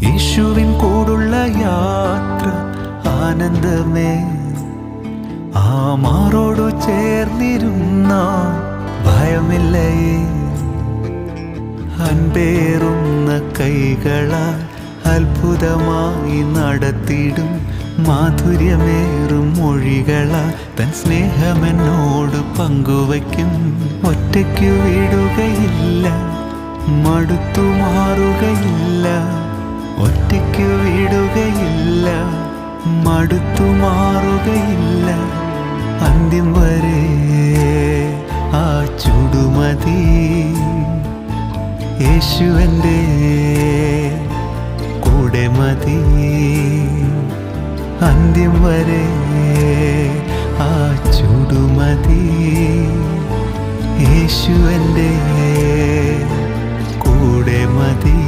യേശുവിൻ കൂടുള്ള യാത്ര ആനന്ദമേ. ആ മാറോടു ചേർന്നിരുന്ന ഭയമില്ലേ. അൻപേറുന്ന കൈകളാൽ അത്ഭുതമായി നടത്തിടും മാധുര്യമേറും മൊഴികളാൽ തൻ സ്നേഹമെന്നോട് പങ്കുവയ്ക്കും. ഒറ്റയ്ക്കു വിടുകയില്ല, മടുത്തു മാറുകയില്ല. ഒറ്റയ്ക്കു വിടുകയില്ല, മടുത്തു മാറുകയില്ല. അന്ത്യം വരെ ആ ചുടുമതി. യേശുവൻ്റെ കൂടെ മതി. അന്ത്യം വരെ ആ ചുടുമതി. യേശുവൻ്റെ കൂടെ മതി.